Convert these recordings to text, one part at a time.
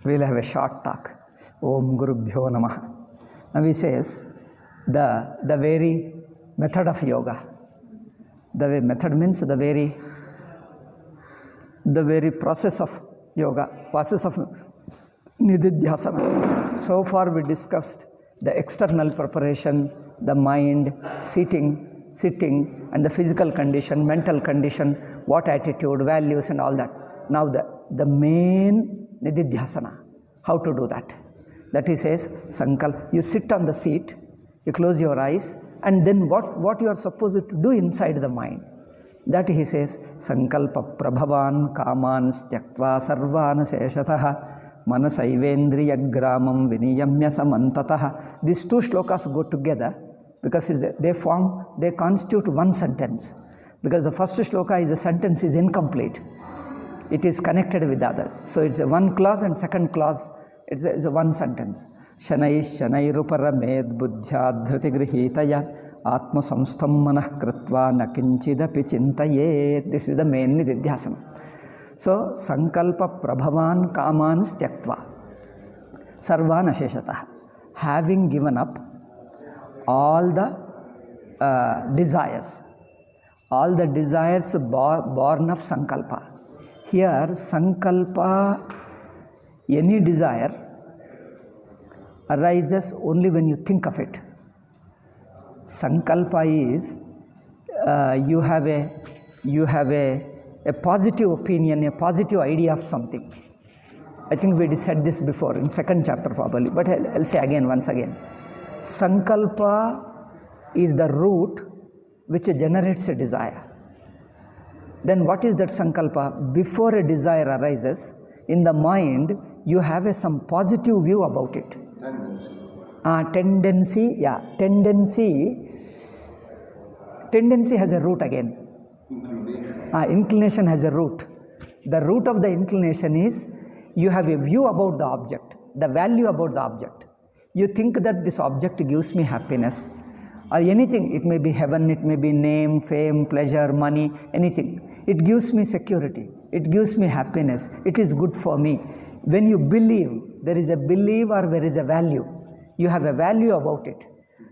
we'll have a short talk. Om Gurubhyo Namaha. Now he says, the very method of yoga. The way method means the very process of yoga, process of nididhyasana. So far we discussed the external preparation, the mind, sitting, and the physical condition, mental condition, what attitude, values and all that. Now the main nididhyasana, how to do that. That he says, Sankalpa, you sit on the seat, you close your eyes, and then what you are supposed to do inside the mind. That he says, Sankalpa prabhavan kaman styaktva sarvana seshataha manasaivendriya gramam viniyamya samantataha. These two shlokas go together because they constitute one sentence. Because the first shloka is a sentence is incomplete. It is connected with the other. So it's a one clause and second clause, it's a one sentence. Shanairuparamedh buddhya dhritigrihitaya atma samstham manah kritva nakinchidapi chintayet. This is the main nididhyasana. So, sankalpa prabhavan kaman styaktva sarvana sheshatah. Having given up all the desires born of sankalpa. Here, sankalpa, any desire arises only when you think of it. Sankalpa is you have a positive opinion, a positive idea of something. I think we said this before in second chapter probably, but I'll say once again. Sankalpa is the root which generates a desire. Then what is that sankalpa? Before a desire arises, in the mind, you have some positive view about it. Tendency has a root again. Inclination has a root. The root of the inclination is you have a view about the object, the value about the object. You think that this object gives me happiness or anything. It may be heaven, it may be name, fame, pleasure, money, anything. It gives me security. It gives me happiness. It is good for me. When you believe, there is a belief or there is a value. You have a value about it.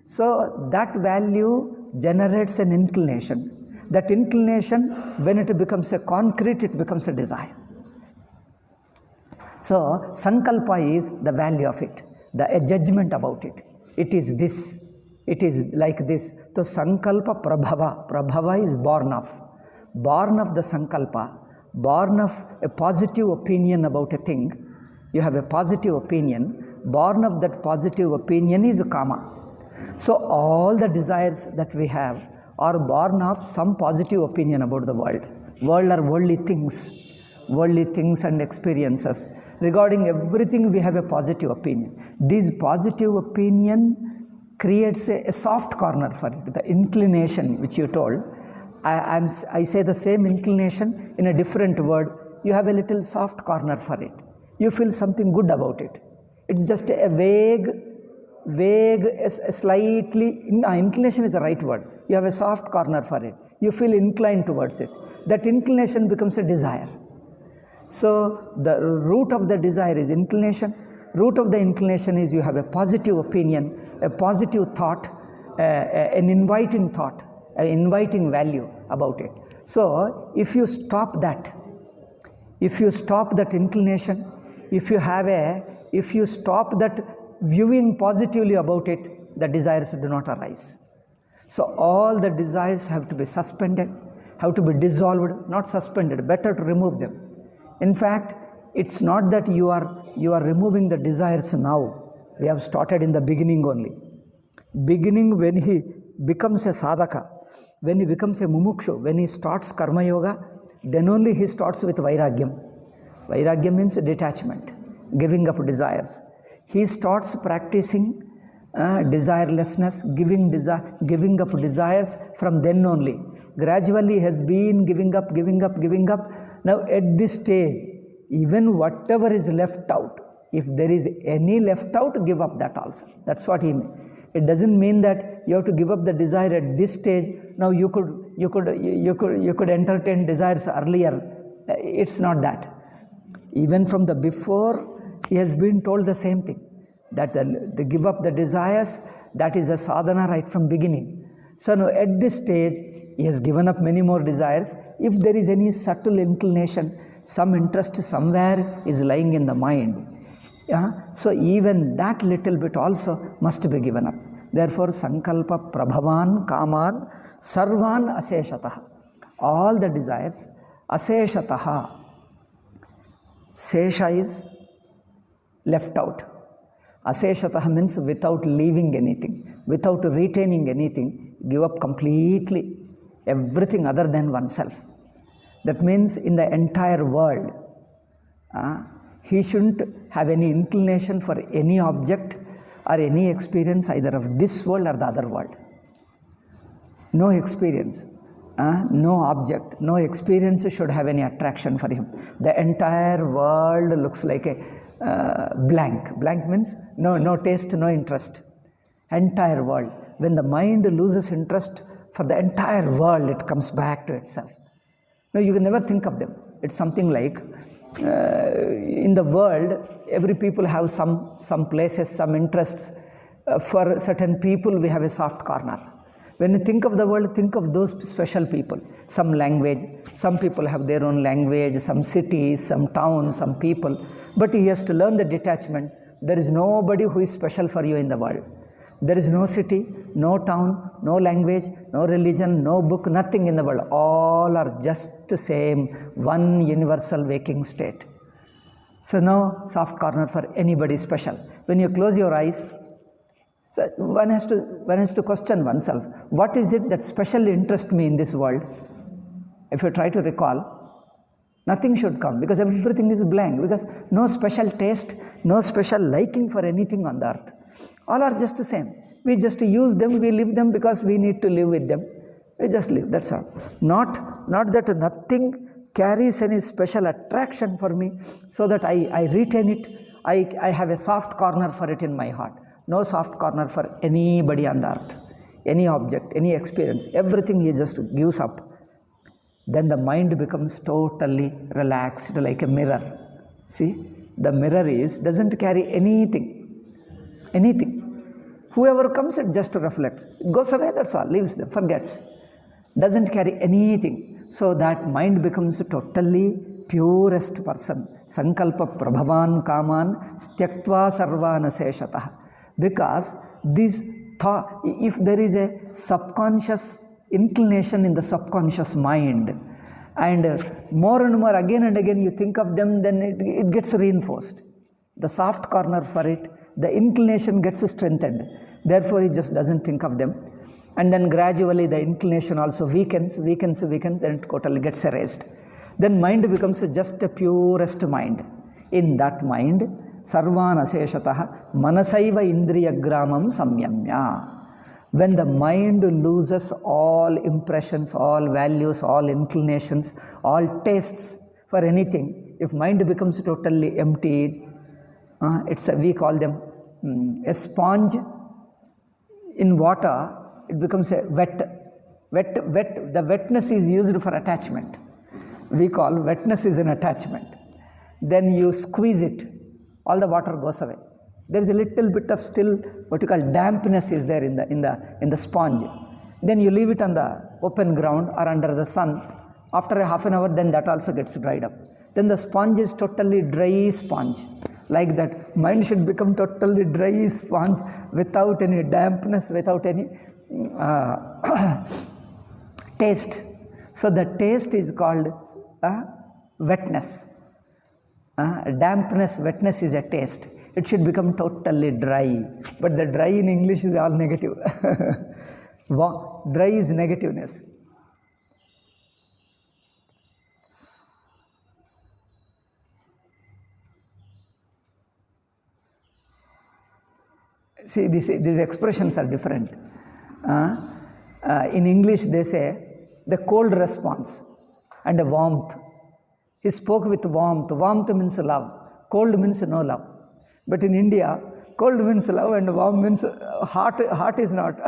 So that value generates an inclination. That inclination, when it becomes a concrete, it becomes a desire. So, sankalpa is the value of it, a judgment about it. It is this, it is like this. So, sankalpa prabhava is born of the sankalpa, born of a positive opinion about a thing. You have a positive opinion, born of that positive opinion is kama. So, all the desires that we have are born of some positive opinion about the world. World are worldly things and experiences. Regarding everything, we have a positive opinion. This positive opinion creates a soft corner for it. The inclination which you told, I say the same inclination in a different word. You have a little soft corner for it. You feel something good about it. It's just a vague, slightly, inclination is the right word. You have a soft corner for it. You feel inclined towards it. That inclination becomes a desire. So, the root of the desire is inclination. Root of the inclination is you have a positive opinion, a positive thought, an inviting thought, an inviting value about it. So, if you stop that inclination, if you stop that viewing positively about it, the desires do not arise. So all the desires have to be suspended, have to be dissolved, not suspended, better to remove them. In fact, it's not that you are removing the desires now. We have started in the beginning only. Beginning when he becomes a sadhaka, when he becomes a mumukshu, when he starts karma yoga, then only he starts with vairagyam. Vairagyam means detachment, giving up desires. He starts practicing desirelessness, giving up desires from then only. Gradually has been giving up. Now at this stage, even whatever is left out, if there is any left out, give up that also. That's what he means. It doesn't mean that you have to give up the desire at this stage. Now you could entertain desires earlier. It's not that. Even from the before, he has been told the same thing, that the give up the desires, that is a sadhana right from beginning. So now at this stage, he has given up many more desires. If there is any subtle inclination, some interest somewhere is lying in the mind. Yeah? So even that little bit also must be given up. Therefore, sankalpa prabhavan kaman sarvan aseshataha. All the desires, aseshataha. Sesha is left out. Aseshataha means without leaving anything, without retaining anything, give up completely everything other than oneself. That means in the entire world, he shouldn't have any inclination for any object or any experience either of this world or the other world. No experience, no object, no experience should have any attraction for him. The entire world looks like a blank. Blank means no taste, no interest. Entire world. When the mind loses interest for the entire world, it comes back to itself. No, you can never think of them. It's something like in the world, every people have some places, some interests. For certain people, we have a soft corner. When you think of the world, think of those special people. Some language, some people have their own language, some cities, some towns, some people. But he has to learn the detachment. There is nobody who is special for you in the world. There is no city, no town, no language, no religion, no book, nothing in the world. All are just the same, one universal waking state. So no soft corner for anybody special. When you close your eyes, so one has to question oneself, what is it that specially interests me in this world? If you try to recall, nothing should come, because everything is blank, because no special taste, no special liking for anything on the earth. All are just the same. We just use them, we live them because we need to live with them. We just live, that's all. Not that nothing carries any special attraction for me, so that I retain it, I have a soft corner for it in my heart. No soft corner for anybody on the earth, any object, any experience, everything he just gives up. Then the mind becomes totally relaxed like a mirror. See, the mirror doesn't carry anything. Whoever comes, it just reflects. It goes away, that's all, leaves them, forgets. Doesn't carry anything. So that mind becomes a totally purest person. Sankalpa prabhavan kaman styaktva sarvana seshatah. Because this thought, if there is a subconscious inclination in the subconscious mind, and more and more again and again you think of them, then it gets reinforced. The soft corner for it, the inclination gets strengthened. Therefore, he just doesn't think of them. And then gradually the inclination also weakens, then it totally gets erased. Then mind becomes just a purest mind. In that mind, sarvan aseshatah manasaiva indriya gramam samyamya. When the mind loses all impressions, all values, all inclinations, all tastes for anything, if mind becomes totally emptied, we call them a sponge in water, it becomes a wet. The wetness is used for attachment. We call wetness is an attachment. Then you squeeze it, all the water goes away. There is a little bit of still what you call dampness is there in the sponge. Then you leave it on the open ground or under the sun. After a half an hour, then that also gets dried up. Then the sponge is totally dry sponge. Like that, mind should become totally dry sponge without any dampness, without any taste. So the taste is called wetness. Dampness, wetness is a taste. It should become totally dry. But the dry in English is all negative. Dry is negativeness. See, these expressions are different. In English, they say the cold response and a warmth. He spoke with warmth. Warmth means love. Cold means no love. But in India, cold means love and warm means heart is not.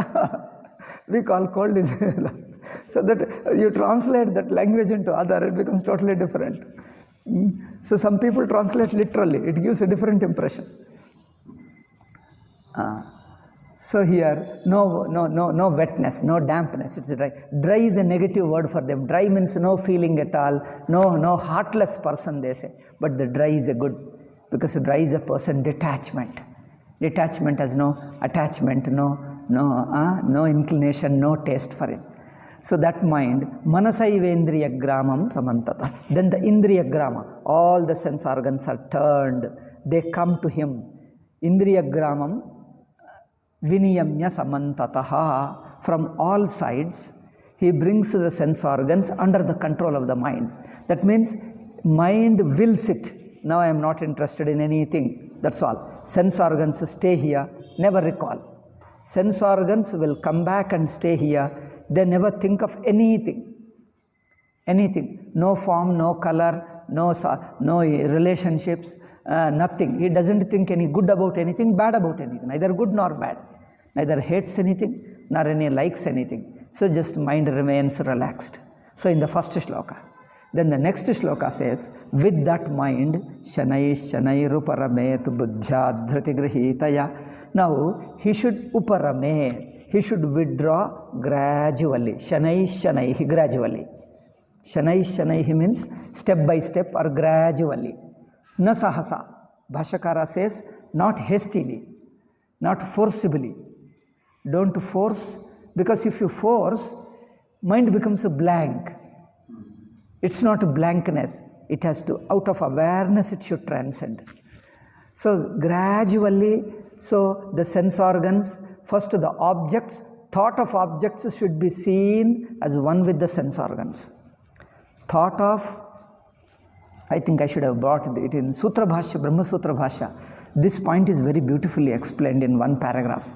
We call cold is love. So that you translate that language into other, it becomes totally different. So some people translate literally, it gives a different impression. So here, no wetness, no dampness, it's dry. Dry is a negative word for them. Dry means no feeling at all, no heartless person, they say. But the dry is a good, because dry is a person detachment. Detachment has no attachment, no inclination, no taste for it. So that mind, manasaive gramam samantata. Then the indriya grama, all the sense organs are turned, they come to him. Indriya gramam viniyamya samantataha. From all sides, he brings the sense organs under the control of the mind. That means mind wills it. Now I am not interested in anything, that's all. Sense organs stay here, never recall. Sense organs will come back and stay here, they never think of anything. Anything. No form, no color, no relationships, nothing. He doesn't think any good about anything, bad about anything, neither good nor bad. Neither hates anything, nor any likes anything. So just mind remains relaxed. So in the first shloka. Then the next shloka says, with that mind, shanai ruparamet buddhya dhritigrihitaya. Now he should uparame, he should withdraw gradually. Shanai, gradually. Shanai means step by step or gradually. Na sahasa. Bhashakara says, not hastily, not forcibly. Don't force, because if you force, mind becomes a blank. It's not a blankness. It has to, out of awareness, it should transcend. So gradually, so the sense organs, first the objects, thought of objects should be seen as one with the sense organs. Thought of, I think I should have brought it in Sutra Bhashya, Brahma Sutra Bhashya. This point is very beautifully explained in one paragraph.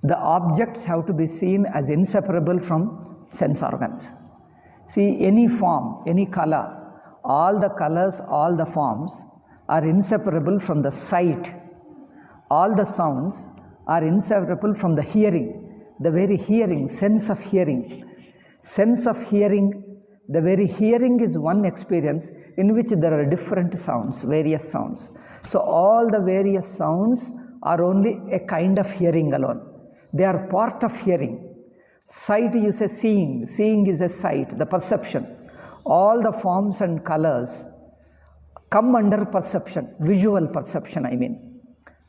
The objects have to be seen as inseparable from sense organs. See, any form, any color, all the colors, all the forms are inseparable from the sight. All the sounds are inseparable from the hearing. The very hearing, sense of hearing. Sense of hearing, the very hearing is one experience in which there are different sounds, various sounds. So all the various sounds are only a kind of hearing alone. They are part of hearing. Sight, you say seeing. Seeing is a sight, the perception. All the forms and colors come under perception, visual perception, I mean.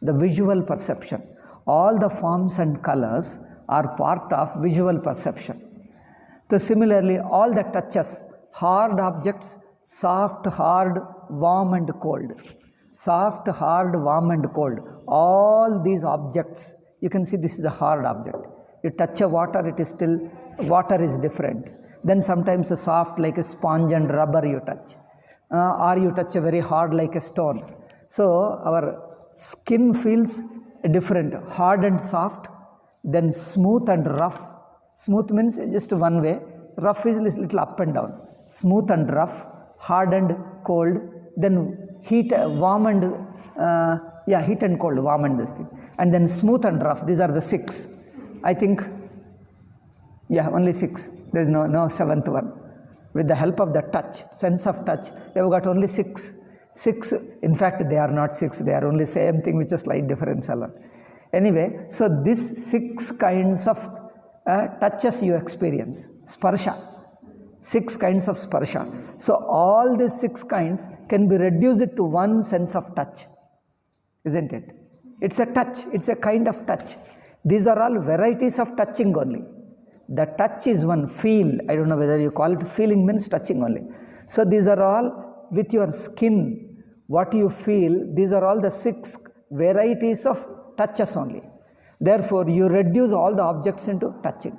The visual perception. All the forms and colors are part of visual perception. So similarly, all the touches, hard objects, soft, hard, warm and cold. Soft, hard, warm and cold. All these objects, you can see this is a hard object. You touch a water, it is still, water is different. Then sometimes a soft like a sponge and rubber you touch. Or you touch a very hard like a stone. So our skin feels different, hard and soft, then smooth and rough. Smooth means just one way, rough is little up and down. Smooth and rough, hard and cold, then heat, warm and, heat and cold, warm and this thing. And then smooth and rough, these are the 6. I think, only 6. There is no seventh one. With the help of the touch, sense of touch, we have got only 6. 6, in fact, they are not 6, they are only same thing with a slight difference alone. Anyway, so these 6 kinds of touches you experience, sparsha. 6 kinds of sparsha. So all these 6 kinds can be reduced to one sense of touch, isn't it? It's a touch, it's a kind of touch. These are all varieties of touching only. The touch is one, feel. I don't know whether you call it feeling, means touching only. So these are all with your skin, what you feel, these are all the 6 varieties of touches only. Therefore, you reduce all the objects into touching.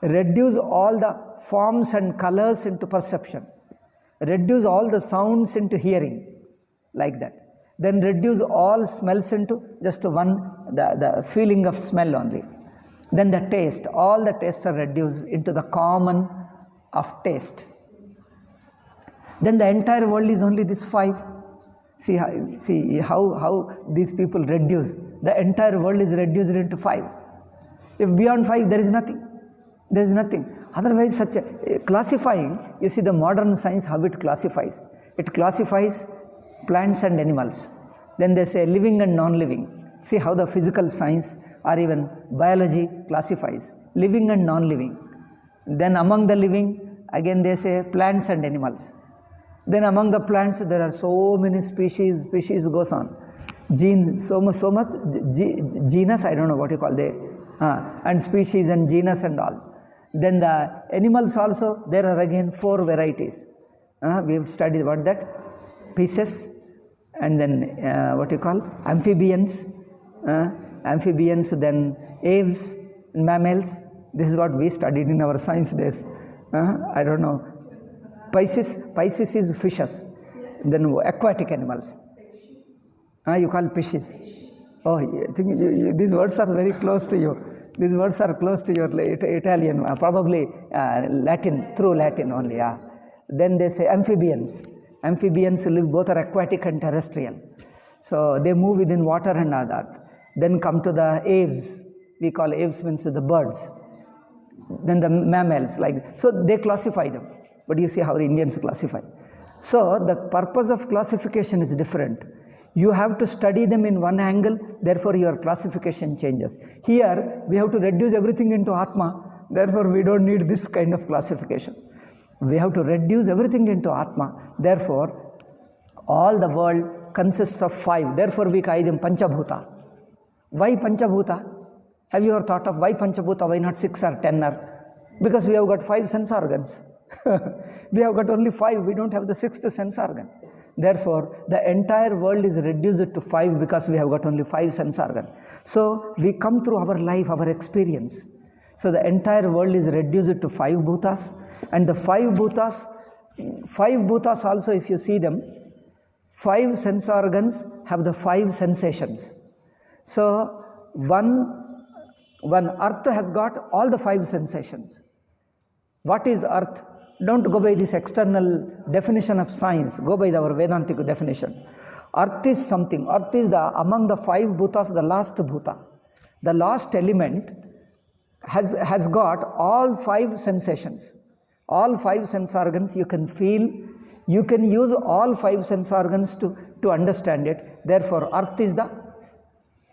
Reduce all the forms and colors into perception. Reduce all the sounds into hearing, like that. Then reduce all smells into just one, the feeling of smell only. Then the taste, all the tastes are reduced into the common of taste. Then the entire world is only this 5. See how these people reduce. The entire world is reduced into 5. If beyond 5, there is nothing. There is nothing. Otherwise, such a classifying, you see the modern science, how it classifies. It classifies plants and animals. Then they say living and non-living. See how the physical science or even biology classifies living and non-living. Then among the living, again they say plants and animals. Then among the plants, there are so many species goes on. So much, genus, I don't know what you call it, and species and genus and all. Then the animals also, there are again 4 varieties. We have studied about that. Species, and then what you call amphibians, then aves, mammals. This is what we studied in our science days. I don't know. Pisces is fishes. Then aquatic animals. You call fishes. Oh, I think these words are very close to you. These words are close to your Italian, probably Latin, through Latin only. Then they say amphibians. Amphibians live, both are aquatic and terrestrial. So they move within water and all that. Then come to the aves. We call aves means the birds. Then the mammals, so they classify them. But you see how the Indians classify. So the purpose of classification is different. You have to study them in one angle, therefore your classification changes. Here, we have to reduce everything into Atma, therefore we don't need this kind of classification. We have to reduce everything into Atma, therefore all the world consists of 5, therefore we call them Panchabhuta. Why Panchabhuta? Have you ever thought of why Panchabhuta, why not 6 or 10 or? Because we have got 5 sense organs. We have got only 5, we don't have the 6th sense organ. Therefore, the entire world is reduced to 5 because we have got only 5 sense organs. So, we come through our life, our experience. So, the entire world is reduced to 5 bhutas. And the 5 bhutas also, if you see them, 5 sense organs have the 5 sensations. So, one earth has got all the 5 sensations. What is earth? Don't go by this external definition of science, go by our Vedantic definition. Earth is something, earth is among the 5 bhutas, the last bhuta. The last element has got all 5 sensations. All 5 sense organs you can feel, you can use all 5 sense organs to understand it. Therefore, earth is the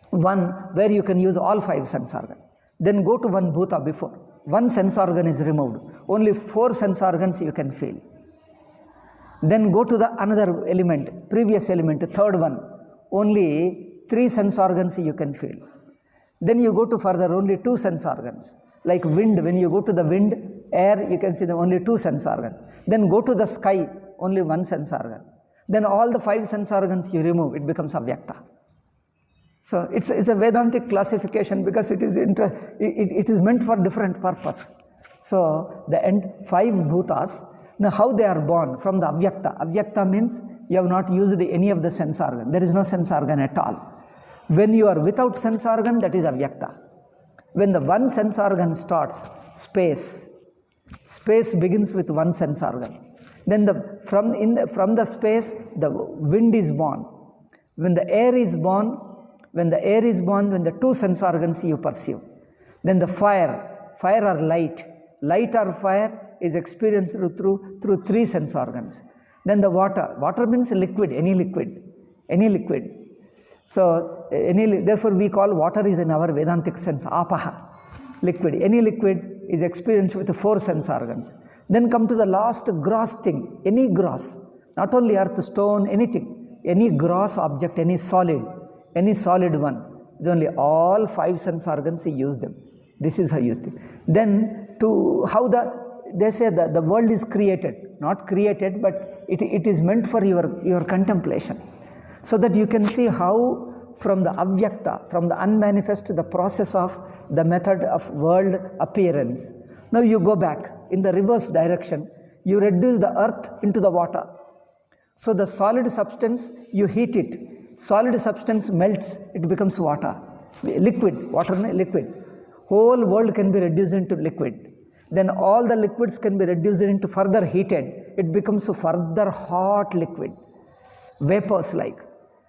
one where you can use all 5 sense organs. Then go to one bhuta before. 1 sense organ is removed. Only 4 sense organs you can feel. Then go to the another element, previous element, third one. Only 3 sense organs you can feel. Then you go to further, only 2 sense organs. Like wind, when you go to the wind, air, you can see the only 2 sense organs. Then go to the sky, only 1 sense organ. Then all the 5 sense organs you remove, it becomes avyakta. So it's a Vedantic classification because it is meant for different purpose. So the 5 bhutas, now how they are born from the avyakta. Avyakta means you have not used any of the sense organ. There is no sense organ at all. When you are without sense organ, that is avyakta. When the 1 sense organ starts, space begins with 1 sense organ. Then from the space, the wind is born. When the air is born, when the 2 sense organs you perceive. Then the fire or light or fire is experienced through 3 sense organs. Then the water means liquid, any liquid. So, therefore we call water is in our Vedantic sense, apaha, liquid. Any liquid is experienced with 4 sense organs. Then come to the last gross thing, any gross, not only earth, stone, anything, any gross object, any solid one. It's only all 5 sense organs you use them. This is how you use them. Then they say that the world is created, not created, but it is meant for your contemplation. So that you can see how from the avyakta, from the unmanifest, the process of the method of world appearance. Now you go back in the reverse direction, you reduce the earth into the water. So the solid substance, you heat it. Solid substance melts, it becomes water. Liquid. Whole world can be reduced into liquid. Then all the liquids can be reduced into further heated. It becomes further hot liquid. Vapors like.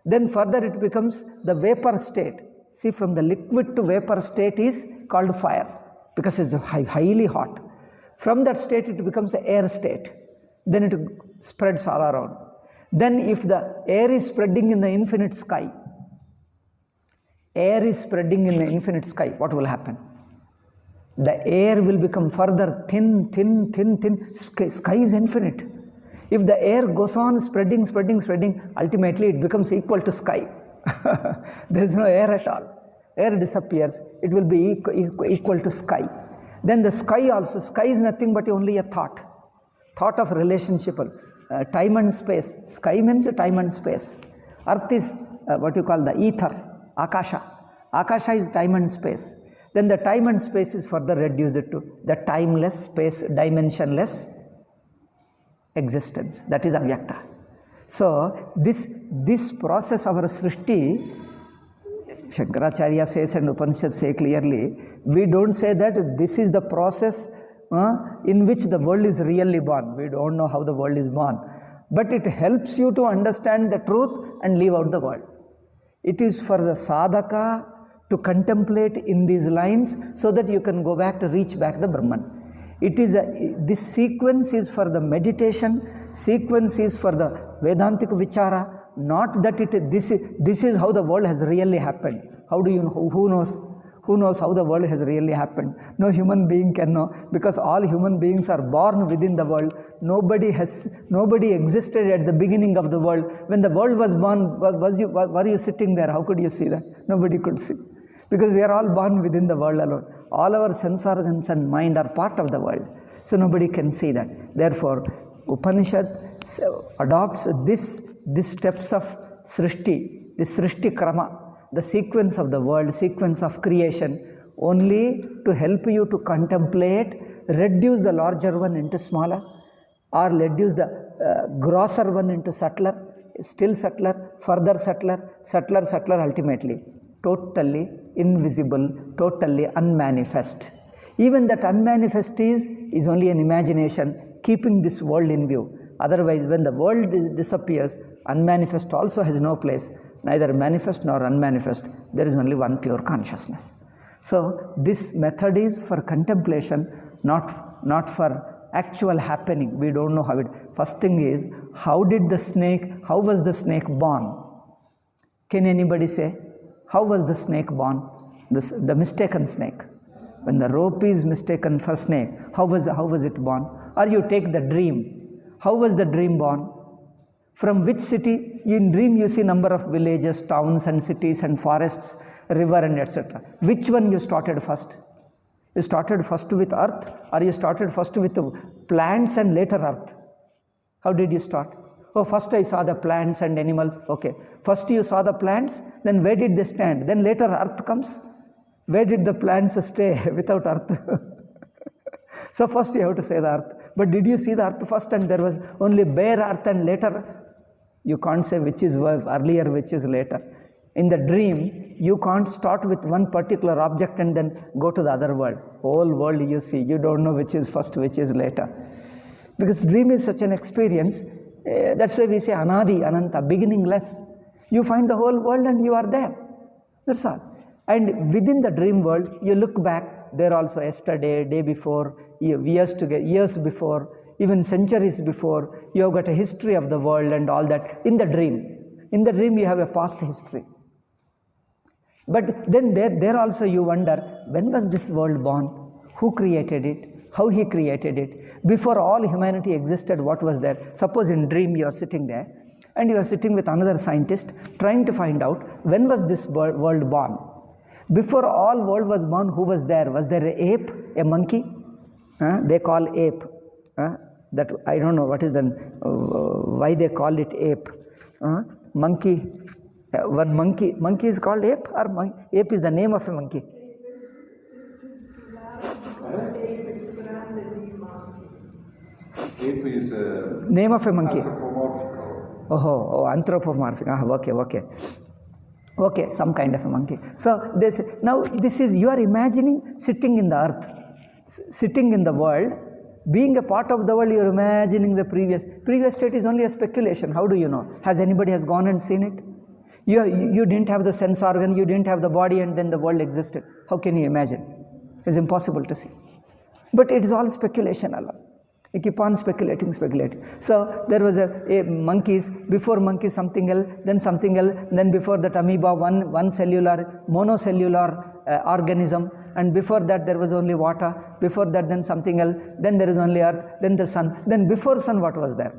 Then further it becomes the vapor state. See, from the liquid to vapor state is called fire because it's highly hot. From that state it becomes the air state. Then it spreads all around. Then if the air is spreading in the infinite sky, what will happen? The air will become further thin. Sky is infinite. If the air goes on spreading, ultimately it becomes equal to sky. There is no air at all. Air disappears, it will be equal to sky. Then the sky also, sky is nothing but only a thought of relationship, time and space. Sky means time and space. Earth is what you call the ether, akasha. Akasha is time and space. Then the time and space is further reduced to the timeless, space, dimensionless existence. That is avyakta. So this process of our srishti, Shankaracharya says and Upanishads say clearly, we don't say that this is the process in which the world is really born. We don't know how the world is born. But it helps you to understand the truth and leave out the world. It is for the sadhaka to contemplate in these lines so that you can go back to reach back the Brahman. This sequence is for the meditation, sequence is for the Vedantic vichara, not that this is how the world has really happened. How do you know? Who knows? Who knows how the world has really happened? No human being can know, because all human beings are born within the world. Nobody existed at the beginning of the world. When the world was born, were you sitting there? How could you see that? Nobody could see. Because we are all born within the world alone. All our sense organs and mind are part of the world. So nobody can see that. Therefore, Upanishad adopts these steps of Srishti, the Srishti Krama, the sequence of the world, sequence of creation, only to help you to contemplate, reduce the larger one into smaller, or reduce the grosser one into subtler, still subtler, further subtler, ultimately. Totally invisible, totally unmanifest. Even that unmanifest is only an imagination, keeping this world in view. Otherwise, when the world disappears, unmanifest also has no place. Neither manifest nor unmanifest. There is only one pure consciousness. So this method is for contemplation, not for actual happening. We don't know how it. First thing is, how was the snake born? Can anybody say? How was the snake born? The mistaken snake. When the rope is mistaken for snake, how was it born? Or you take the dream. How was the dream born? From which city? In dream you see number of villages, towns and cities and forests, river and etc. Which one you started first? You started first with earth, or you started first with plants and later earth? How did you start? Oh, first I saw the plants and animals. Okay. First you saw the plants, then where did they stand? Then later earth comes. Where did the plants stay without earth? So first you have to say the earth. But did you see the earth first and there was only bare earth and later? You can't say which is earlier, which is later. In the dream, you can't start with one particular object and then go to the other world. Whole world you see. You don't know which is first, which is later. Because dream is such an experience. That's why we say Anadi, Ananta, beginningless. You find the whole world and you are there. That's all. And within the dream world, you look back, there also yesterday, day before, years before, even centuries before, you have got a history of the world and all that in the dream. In the dream, you have a past history. But then there also you wonder, when was this world born? Who created it? How he created it? Before all humanity existed, what was there? Suppose in dream you are sitting there and you are sitting with another scientist trying to find out when was this world born? Before all world was born, who was there? Was there an ape, a monkey? They call ape. That I don't know what is why they call it ape. Monkey. One monkey is called ape, or ape is the name of a monkey. Ape is a name of a monkey. Anthropomorphic. Anthropomorphic. Okay, some kind of a monkey. So now this is, you are imagining sitting in the earth, sitting in the world, being a part of the world. You are imagining the previous state is only a speculation. How do you know? Has anybody has gone and seen it? You didn't have the sense organ, you didn't have the body, and then the world existed. How can you imagine? It's impossible to see. But it is all speculation alone. You keep on speculating. So there was a monkeys, before monkeys something else, then before that amoeba, one cellular, monocellular organism, and before that there was only water, before that then something else, then there is only earth, then the sun, then before sun what was there?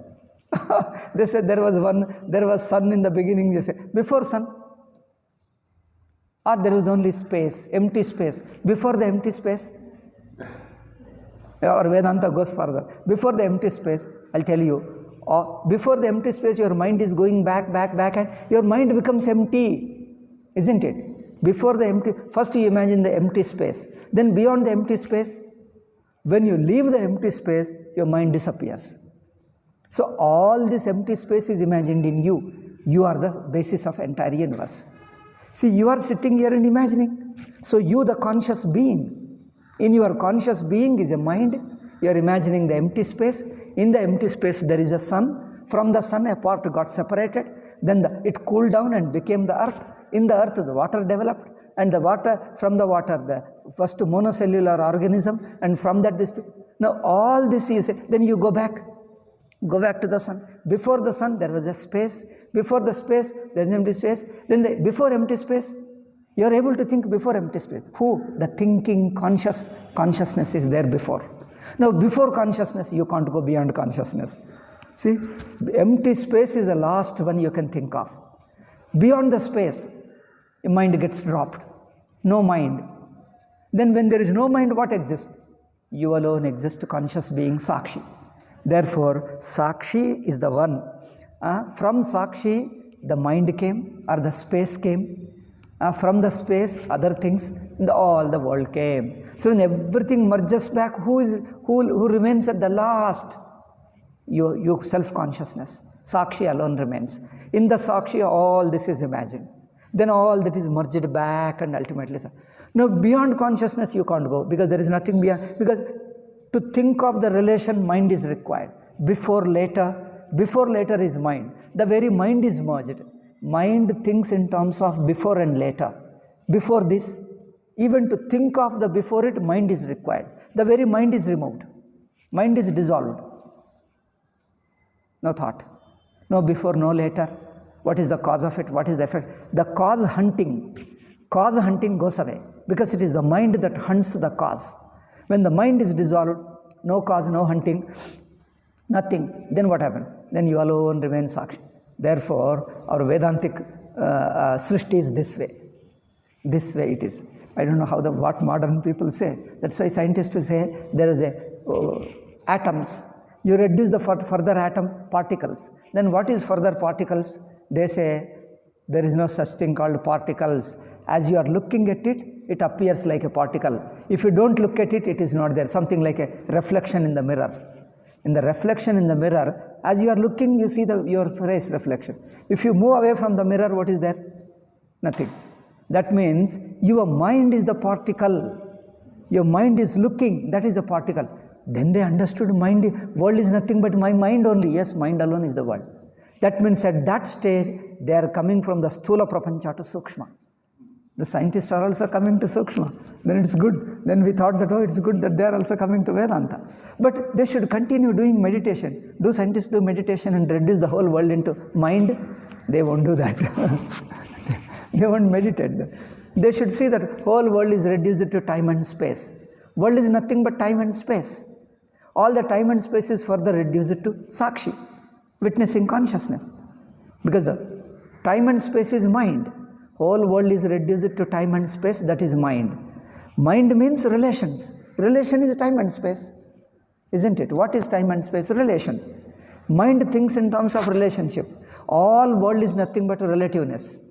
They said there was sun in the beginning, you say, before sun? Or there was only space, empty space, before the empty space? Or Vedanta goes further. Before the empty space, I'll tell you, before the empty space, your mind is going back, and your mind becomes empty, isn't it? Before the empty, first you imagine the empty space. Then beyond the empty space, when you leave the empty space, your mind disappears. So all this empty space is imagined in you. You are the basis of entire universe. See, you are sitting here and imagining. So you, the conscious being, in your conscious being is a mind. You are imagining the empty space. In the empty space there is a sun. From the sun a part got separated. Then it cooled down and became the earth. In the earth the water developed. And the water, from the water, the first monocellular organism. And from that this thing. Now all this you say, then you go back to the sun. Before the sun there was a space. Before the space there is empty space. Then before empty space, you are able to think before empty space. Who? The thinking consciousness is there before. Now before consciousness, you can't go beyond consciousness. See, empty space is the last one you can think of. Beyond the space, your mind gets dropped. No mind. Then when there is no mind, what exists? You alone exist, conscious being, Sakshi. Therefore, Sakshi is the one. From Sakshi, the mind came, or the space came. From the space, other things, all the world came. So when everything merges back, who remains at the last? Your self-consciousness. Sakshi alone remains. In the Sakshi, all this is imagined. Then all that is merged back and ultimately. Now beyond consciousness you can't go, because there is nothing beyond. Because to think of the relation, mind is required. Before, later is mind. The very mind is merged. Mind thinks in terms of before and later. Before this, even to think of the before it, mind is required. The very mind is removed. Mind is dissolved. No thought. No before, no later. What is the cause of it? What is the effect? The cause hunting goes away, because it is the mind that hunts the cause. When the mind is dissolved, no cause, no hunting, nothing, then what happens? Then you alone remain Sakshi. Therefore, our Vedantic Srishti is this way. This way it is. I don't know what modern people say. That's why scientists say there is atoms. You reduce the further atom particles. Then what is further particles? They say there is no such thing called particles. As you are looking at it, it appears like a particle. If you don't look at it, it is not there. Something like a reflection in the mirror. In the reflection in the mirror, as you are looking, you see your face reflection. If you move away from the mirror, what is there? Nothing. That means your mind is the particle. Your mind is looking, that is a particle. Then they understood world is nothing but my mind only. Yes, mind alone is the world. That means at that stage, they are coming from the Sthula Prapancha to Sukshma. The scientists are also coming to Sukshma. Then it's good. Then we thought that, it's good that they are also coming to Vedanta. But they should continue doing meditation. Do scientists do meditation and reduce the whole world into mind? They won't do that. They won't meditate. They should see that whole world is reduced to time and space. World is nothing but time and space. All the time and space is further reduced to Sakshi, witnessing consciousness. Because the time and space is mind. Whole world is reduced to time and space, that is mind. Mind means relations. Relation is time and space, isn't it? What is time and space? Relation. Mind thinks in terms of relationship. All world is nothing but relativeness.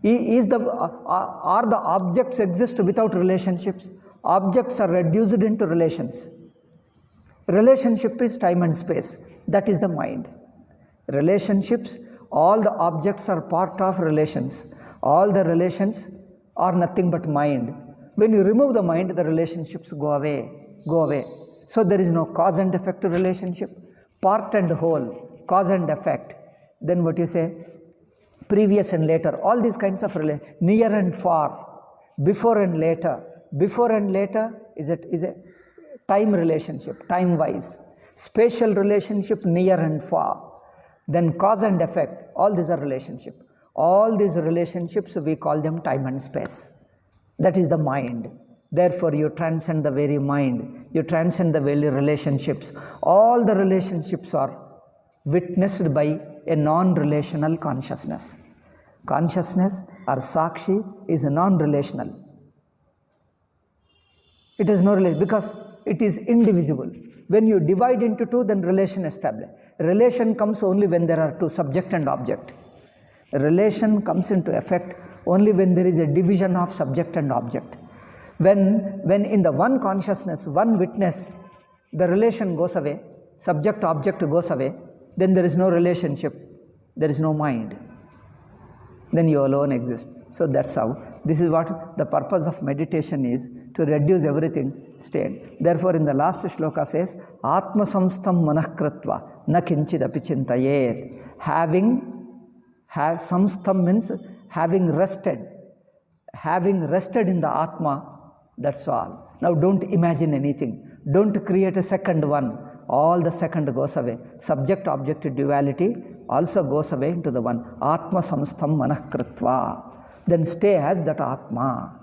Are the objects exist without relationships? Objects are reduced into relations. Relationship is time and space. That is the mind. Relationships, all the objects are part of relations. All the relations are nothing but mind. When you remove the mind, the relationships go away. So there is no cause and effect relationship. Part and whole, cause and effect. Then what you say? Previous and later. All these kinds of near and far, before and later. Before and later is a time relationship, time-wise. Spatial relationship, near and far. Then cause and effect, all these are relationships. All these relationships, we call them time and space. That is the mind. Therefore, you transcend the very mind. You transcend the very relationships. All the relationships are witnessed by a non-relational consciousness. Consciousness or Sakshi is non-relational. It has no relation because it is indivisible. When you divide into two, then relation established. Relation comes only when there are two, subject and object. Relation comes into effect only when there is a division of subject and object. When in the one consciousness, one witness, the relation goes away, subject-object goes away, then there is no relationship, there is no mind. Then you alone exist. So that's how. This is what the purpose of meditation is, to reduce everything state. Therefore, in the last shloka says, Atma samstam manah kritva na kinchid api chintayet. Samstam means having rested in the Atma, that's all. Now don't imagine anything. Don't create a second one. All the second goes away. Subject-object duality also goes away into the one. Atma samstam manah kritva. Then stay as that Atma.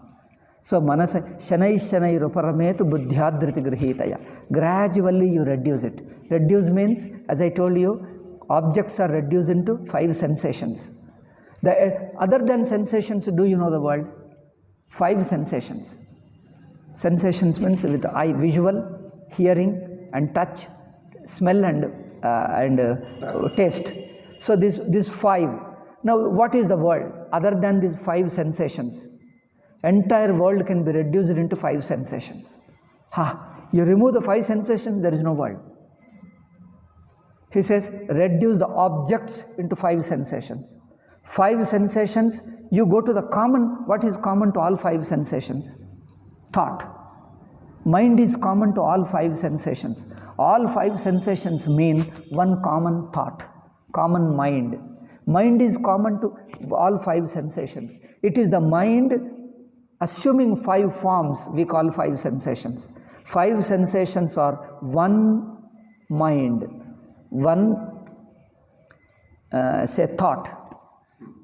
So manasa shanai ruparametu buddhyadriti grihitaya. Gradually you reduce it. Reduce means, as I told you, objects are reduced into 5 sensations. Other than sensations, do you know the word? 5 sensations. Sensations means with the eye, visual, hearing and touch, smell and taste. So these 5. Now what is the world? Other than these 5 sensations, entire world can be reduced into 5 sensations. You remove the 5 sensations, there is no world. He says, reduce the objects into 5 sensations. 5 sensations, you go to the common. What is common to all 5 sensations? Thought. Mind is common to all 5 sensations. All 5 sensations mean one common thought, common mind. Mind is common to all 5 sensations. It is the mind assuming 5 forms we call 5 sensations. 5 sensations are one mind, one say thought,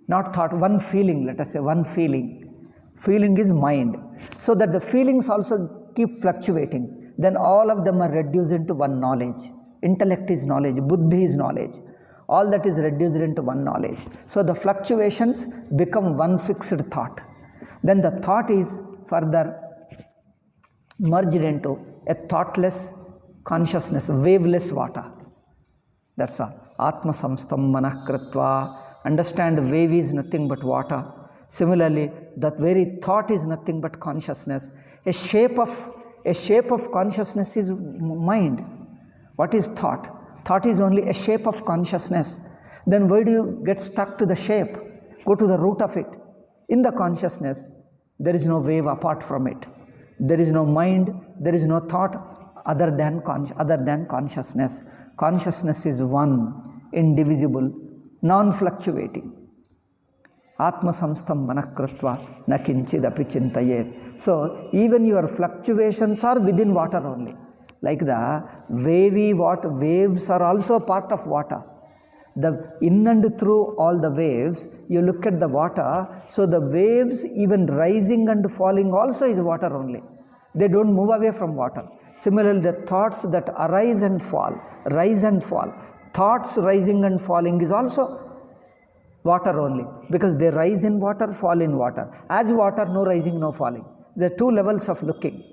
not thought, one feeling, let us say one feeling. Feeling is mind. So that the feelings also keep fluctuating. Then all of them are reduced into one knowledge. Intellect is knowledge, buddhi is knowledge. All that is reduced into one knowledge. So the fluctuations become one fixed thought. Then the thought is further merged into a thoughtless consciousness, waveless water. That's all. Atma samstam manah kritva. Understand, wave is nothing but water. Similarly, that very thought is nothing but consciousness. A shape of consciousness is mind. What is thought? Thought is only a shape of consciousness. Then why do you get stuck to the shape? Go to the root of it. In the consciousness, there is no wave apart from it. There is no mind, there is no thought other than consciousness. Consciousness is one, indivisible, non-fluctuating. Atma samstam manah kritva na kinchid api chintayet. So even your fluctuations are within water only. Like the waves are also part of water. The in and through all the waves, you look at the water, so the waves even rising and falling also is water only. They don't move away from water. Similarly, the thoughts that arise and fall, rise and fall, thoughts rising and falling is also water only, because they rise in water, fall in water. As water, no rising, no falling. There are 2 levels of looking.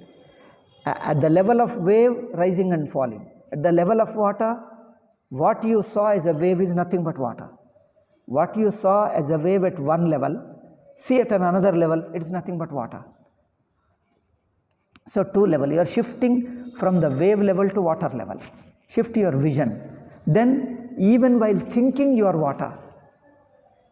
At the level of wave, rising and falling. At the level of water, what you saw as a wave is nothing but water. What you saw as a wave at one level, see at another level, it is nothing but water. So 2 levels, you are shifting from the wave level to water level. Shift your vision. Then even while thinking, you are water.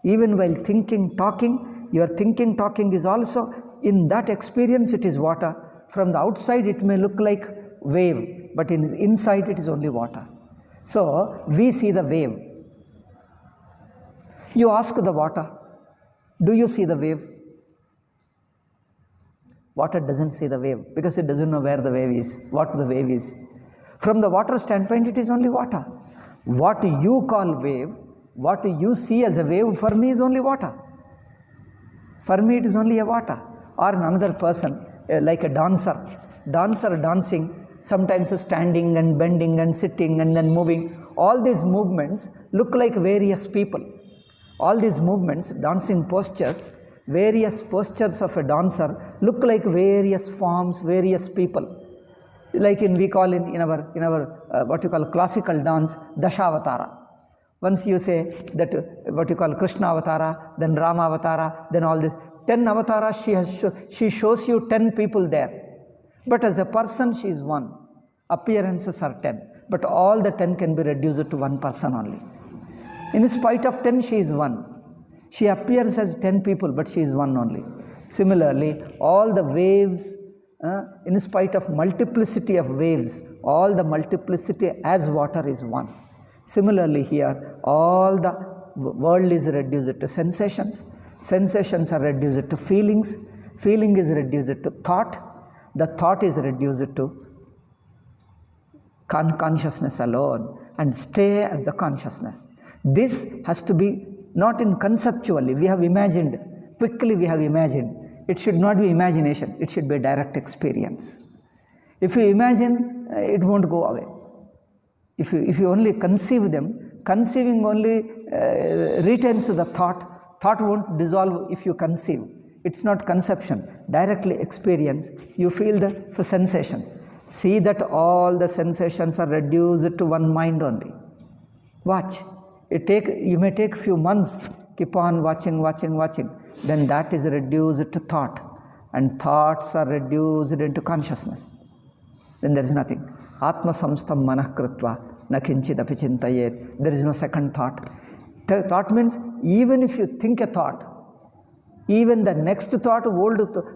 Even while thinking, talking, your thinking, talking is also, in that experience it is water. From the outside it may look like wave, but inside it is only water. So we see the wave. You ask the water, do you see the wave? Water doesn't see the wave because it doesn't know where the wave is, what the wave is. From the water standpoint, it is only water. What you call wave, what you see as a wave, for me is only water. For me, it is only a water. Or another person, like a dancer dancing, sometimes standing and bending and sitting and then moving. All these movements look like various people. All these movements, dancing postures, various postures of a dancer look like various forms, various people. Like we call in our what you call classical dance, Dashavatara. Once you say that what you call Krishna Avatara, then Rama Avatara, then all this 10 avatars, she shows you 10 people there. But as a person, she is one. Appearances are 10, but all the 10 can be reduced to one person only. In spite of 10, she is one. She appears as 10 people, but she is one only. Similarly, all the waves, in spite of multiplicity of waves, all the multiplicity as water is one. Similarly here, all the world is reduced to sensations. Sensations are reduced to feelings. Feeling is reduced to thought. The thought is reduced to consciousness alone and stay as the consciousness. This has to be not in conceptually. We have imagined, quickly we have imagined. It should not be imagination. It should be direct experience. If you imagine, it won't go away. If you only conceive them, conceiving only retains the thought. Thought won't dissolve if you conceive. It's not conception. Directly experience. You feel the sensation. See that all the sensations are reduced to one mind only. Watch. You may take few months. Keep on watching. Then that is reduced to thought. And thoughts are reduced into consciousness. Then there is nothing. Atma samstam manah kritva nakinchid api chintayet. There is no second thought. Thought means even if you think a thought, even the next thought,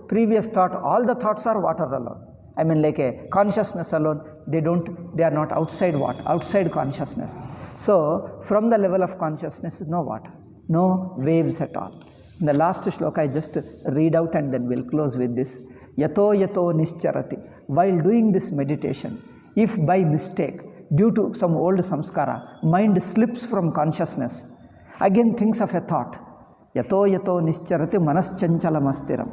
previous thought, all the thoughts are water alone. I mean like a consciousness alone, they are not outside outside consciousness. So from the level of consciousness, no water, no waves at all. In the last shloka, I just read out and then we'll close with this. Yato nischarati. While doing this meditation, if by mistake, due to some old samskara, mind slips from consciousness, again thinks of a thought. Yato nischarati manaschanchalamasstiram.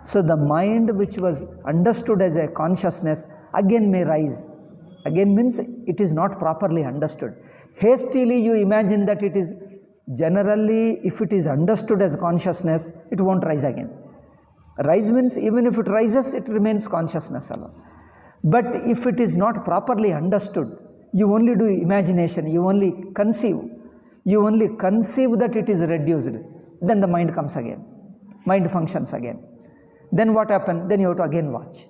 So the mind which was understood as a consciousness again may rise. Again means it is not properly understood. Hastily you imagine that it is generally, if it is understood as consciousness, it won't rise again. Rise means even if it rises, it remains consciousness alone. But if it is not properly understood, you only do imagination, you only conceive that it is reduced, then the mind comes again. Mind functions again. Then what happened? Then you have to again watch.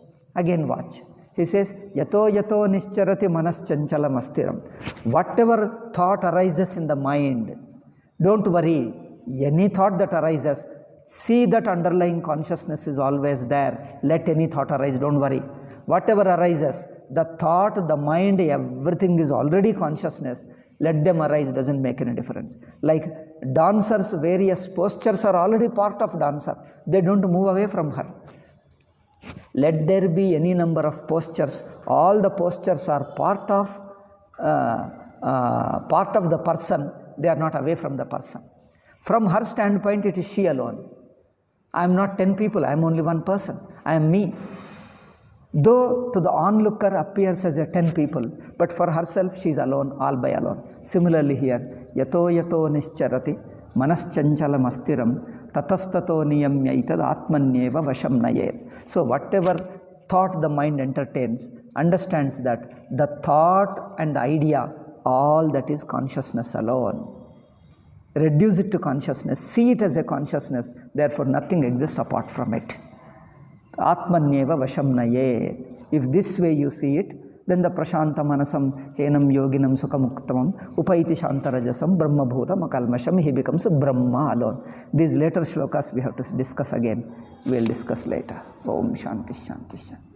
He says, Yato nischarati manaschanchalam astiram. Whatever thought arises in the mind, don't worry. Any thought that arises, see that underlying consciousness is always there. Let any thought arise, don't worry. Whatever arises, the thought, the mind, everything is already consciousness. Let them arise, doesn't make any difference. Like dancers, various postures are already part of dancer. They don't move away from her. Let there be any number of postures. All the postures are part of the person. They are not away from the person. From her standpoint, it is she alone. I am not 10 people. I am only one person. I am me. Though to the onlooker appears as a 10 people, but for herself she is alone, all by alone. Similarly here, yato nischarati manaschanchalam astiram tatastato niyamya itad atmanyeva vasham nayet. So whatever thought the mind entertains, understands that the thought and the idea, all that is consciousness alone. Reduce it to consciousness, see it as a consciousness, therefore nothing exists apart from it. Atmanyeva vasham nayet. If this way you see it, then the prashanta manasam henam yoginam sukhamuktamam upaiti shantarajasam brahma bhutam akalmasham, he becomes a Brahma alone. These later shlokas we have to discuss again. We will discuss later. Om Shanti Shanti Shanti.